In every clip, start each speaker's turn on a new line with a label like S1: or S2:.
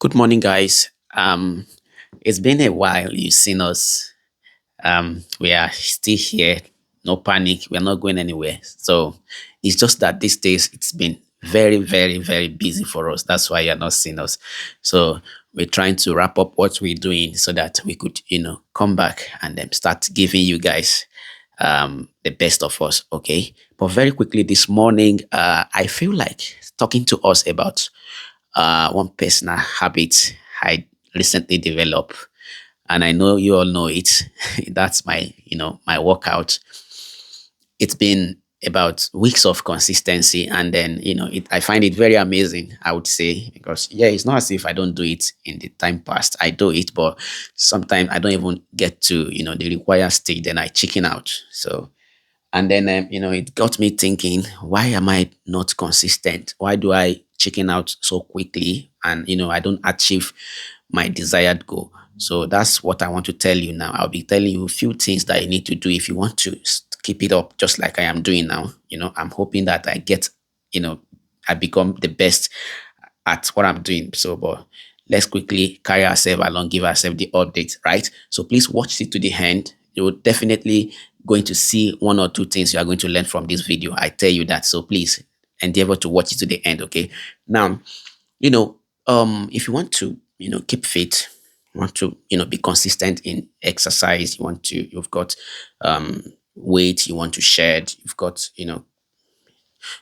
S1: Good morning, guys. It's been a while. You've seen us. We are still here. No panic. We're not going anywhere. So it's just that these days it's been very, very, very busy for us. That's why you're not seeing us. So we're trying to wrap up what we're doing so that we could, come back and then start giving you guys the best of us. Okay. But very quickly this morning, I feel like talking to us about one personal habit I recently developed, and I know you all know it. That's my workout. It's been about weeks of consistency, and then I find it very amazing. I would say because yeah, it's not as if I don't do it in the time past. I do it, but sometimes I don't even get to the required stage. Then I chicken out. So and then, it got me thinking, why am I not consistent? Why do I chicken out so quickly and, I don't achieve my desired goal? So that's what I want to tell you now. I'll be telling you a few things that you need to do if you want to keep it up, just like I am doing now. I'm hoping that you know, I become the best at what I'm doing. So, but let's quickly carry ourselves along, give ourselves the update, right? So please watch it to the end. You will definitely going to see one or two things you are going to learn from this video. I tell you that. So please endeavor to watch it to the end. Okay. Now, you know, if you want to, keep fit, you want to, be consistent in exercise, you've got weight, you want to shed, you've got,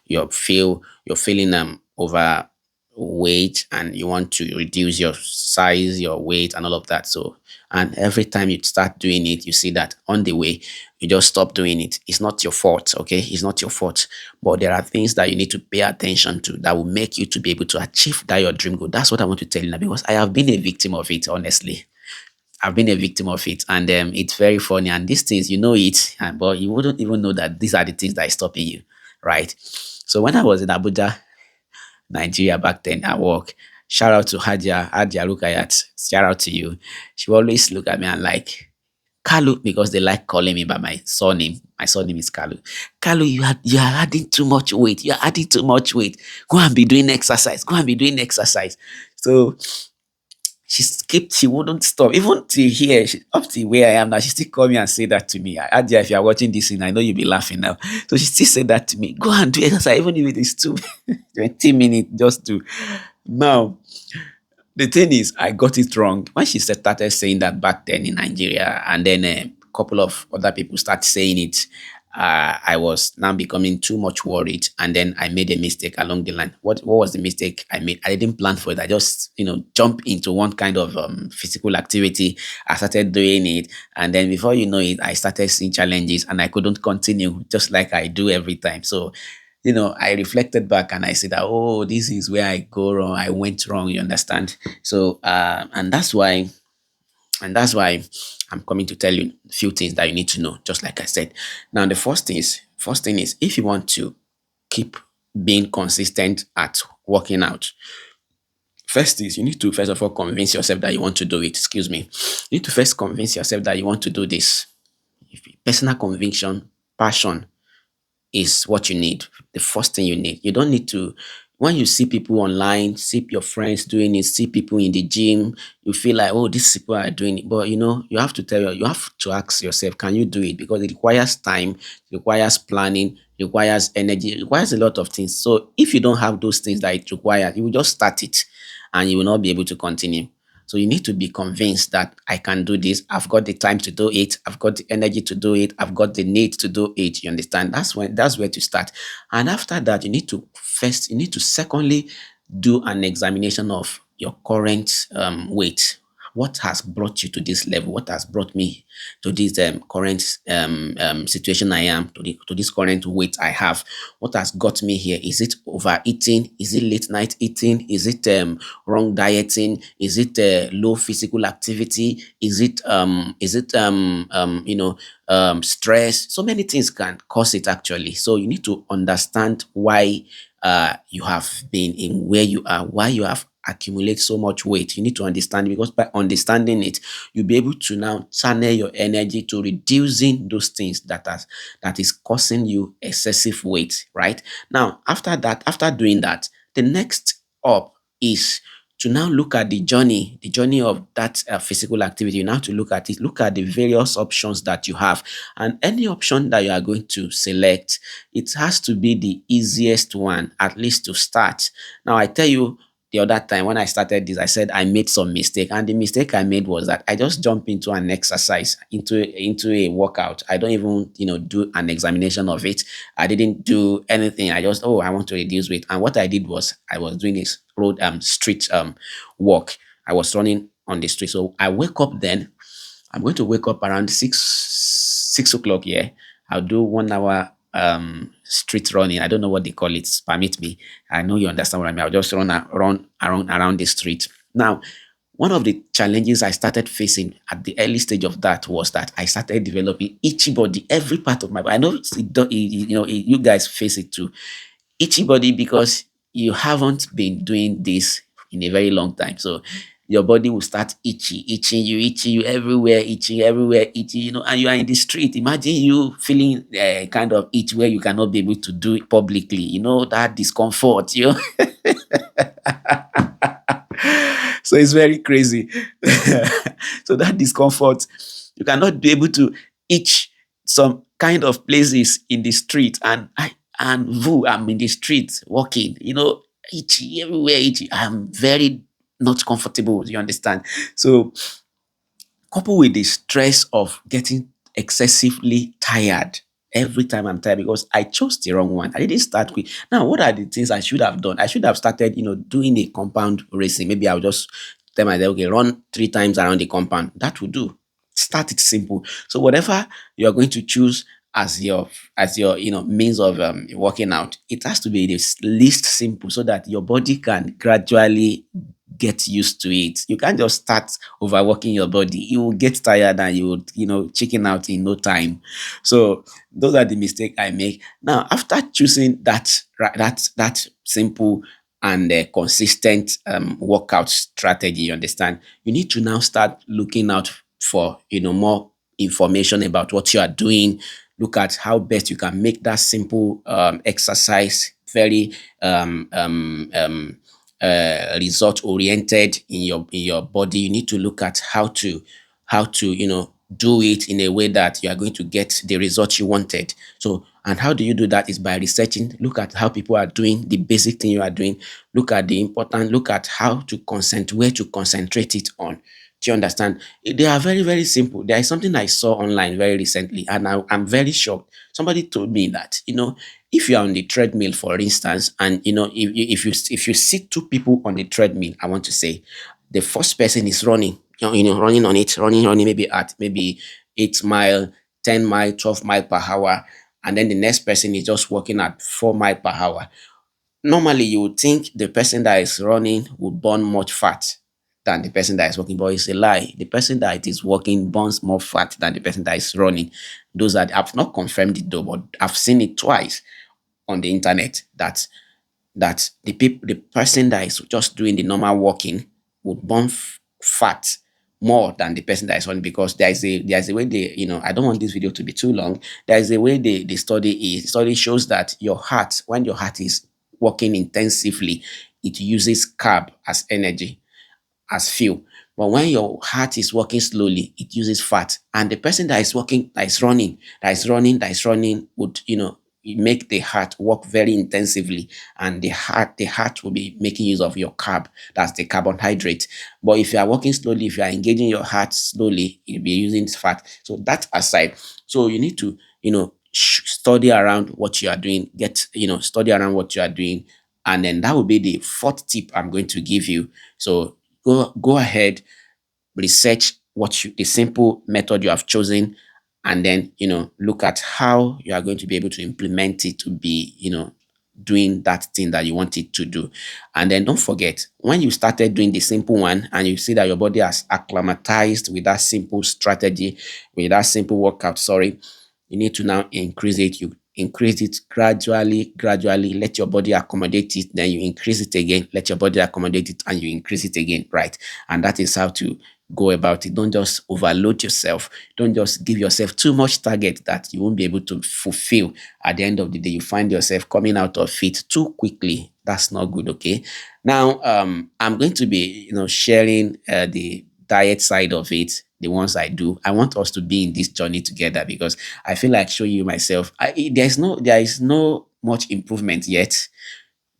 S1: you're feeling overweight and you want to reduce your size, your weight, and all of that. So, and every time you start doing it, you see that on the way you just stop doing it. It's not your fault, okay? It's not your fault, but there are things that you need to pay attention to that will make you to be able to achieve that your dream goal. That's what I want to tell you now, because I have been a victim of it, honestly. I've been a victim of it, and it's very funny. And these things, you know it, but you wouldn't even know that these are the things that are stopping you, right? So when I was in Abuja, Nigeria back then at work, shout out to Hadia Rukayat. Shout out to you. She would always look at me and like, Kalu, because they like calling me by my surname. My surname is Kalu. Kalu, you are adding too much weight. You are adding too much weight. Go and be doing exercise. Go and be doing exercise. So she wouldn't stop. Even till here, up to where I am now, she still call me and say that to me. Adia, if you are watching this thing, I know you'll be laughing now. So she still said that to me. Go and do exercise, even if it is 20 minutes just to. Now, the thing is, I got it wrong. When she started saying that back then in Nigeria, and then a couple of other people started saying it, I was now becoming too much worried, and then I made a mistake along the line. What was the mistake I made? I didn't plan for it. I just jump into one kind of physical activity. I started doing it, and then before you know it, I started seeing challenges, and I couldn't continue just like I do every time. So I reflected back and I said that, oh, this is where I go wrong. I went wrong. You understand? So, and that's why I'm coming to tell you a few things that you need to know, just like I said. Now, the first thing is, if you want to keep being consistent at working out, first is you need to first of all convince yourself that you want to do it. Excuse me. You need to first convince yourself that you want to do this. If personal conviction, passion, is what you need. The first thing you need. You don't need to, when you see people online, see your friends doing it, see people in the gym, you feel like, oh, these people are doing it. But you have to ask yourself, can you do it? Because it requires time, it requires planning, it requires energy, it requires a lot of things. So if you don't have those things that it requires, you will just start it and you will not be able to continue. So you need to be convinced that I can do this. I've got the time to do it. I've got the energy to do it. I've got the need to do it. You understand? That's where to start. And after that, you need to secondly do an examination of your current weight. What has brought you to this level? What has brought me to this current situation I am, to this current weight I have? What has got me here? Is it overeating? Is it late night eating? Is it wrong dieting? Is it low physical activity? Is it stress? So many things can cause it actually. So you need to understand why you have been in where you are, why you have accumulate so much weight. You need to understand, because by understanding it, you'll be able to now channel your energy to reducing those things that is causing you excessive weight, right? Now, after doing that, the next up is to now look at the journey of that physical activity. You now have to look at it, look at the various options that you have, and any option that you are going to select, it has to be the easiest one, at least to start. Now, I tell you, the other time when I started this, I said I made some mistake, and the mistake I made was that I just jump into an exercise, into a workout. I don't even do an examination of it. I didn't do anything. I just, oh, I want to reduce weight, and what I did was I was doing this road street walk. I was running on the street. So I wake up then. I'm going to wake up around 6 o'clock. Yeah, I'll do 1 hour street running. I don't know what they call it. Permit me. I know you understand what I mean. I'll just run around the street. Now, one of the challenges I started facing at the early stage of that was that I started developing itchy body, every part of my body. I know you guys face it too. Itchy body because you haven't been doing this in a very long time. So your body will start itching you everywhere, itching everywhere, itching, and you are in the street. Imagine you feeling kind of itch where you cannot be able to do it publicly, that discomfort, so it's very crazy. So that discomfort, you cannot be able to itch some kind of places in the street, I'm in the street walking, itchy everywhere, itchy. I'm very not comfortable. You understand? So coupled with the stress of getting excessively tired every time I'm tired because I chose the wrong one. I didn't start with. Now, what are the things I should have done? I should have started, doing a compound racing. Maybe I'll just tell myself, okay, run 3 times around the compound. That will do. Start it simple. So whatever you're going to choose as your means of working out, it has to be the least simple so that your body can gradually get used to it. You can't just start overworking your body. You will get tired and you would, chicken out in no time. So those are the mistake I make. Now, after choosing that simple and consistent workout strategy, you understand, you need to now start looking out for more information about what you are doing. Look at how best you can make that simple exercise very result oriented in your body. You need to look at how to do it in a way that you are going to get the result you wanted. So, and how do you do that is by researching. Look at how people are doing the basic thing you are doing. Look at the important. Look at how to concentrate, where to concentrate it on. Do you understand? They are very, very simple. There is something I saw online very recently, and I'm very shocked. Somebody told me that, if you are on the treadmill, for instance, and if you see two people on the treadmill, I want to say the first person is running, running on it, running maybe at maybe 8 mile, 10 mile, 12 mile per hour, and then the next person is just walking at 4 mile per hour. Normally, you would think the person that is running would burn much fat than the person that is walking, but it's a lie. The person that is walking burns more fat than the person that is running. Those are I've not confirmed it though, but I've seen it twice on the internet that the person that is just doing the normal walking would burn fat more than the person that is running because there's a way they I don't want this video to be too long. There is a way the study shows that your heart, when your heart is working intensively, it uses carb as energy, as fuel. But when your heart is working slowly, it uses fat. And the person that is working, that is running would, make the heart work very intensively. And the heart will be making use of your carb. That's the carbohydrate. But if you are working slowly, if you are engaging your heart slowly, you'll be using fat. So that aside, so you need to, study around what you are doing, study around what you are doing. And then that will be the fourth tip I'm going to give you. So go ahead, research the simple method you have chosen, and then look at how you are going to be able to implement it to be doing that thing that you want it to do. And then don't forget, when you started doing the simple one and you see that your body has acclimatized with that simple strategy, with that simple workout, sorry, you need to now increase it. You increase it gradually, let your body accommodate it, then you increase it again, let your body accommodate it, and you increase it again, right? And that is how to go about it. Don't just overload yourself. Don't just give yourself too much target that you won't be able to fulfill. At the end of the day, you find yourself coming out of it too quickly. That's not good. Okay. Now, I'm going to be, sharing the diet side of it, the ones I do. I want us to be in this journey together because I feel like showing you myself. There is no much improvement yet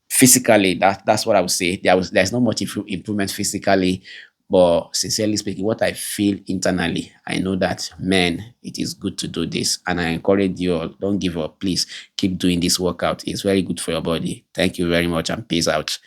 S1: physically. That's what I would say. There's not much improvement physically, but sincerely speaking, what I feel internally, I know that, man, it is good to do this, and I encourage you all, don't give up. Please keep doing this workout. It's very good for your body. Thank you very much, and peace out.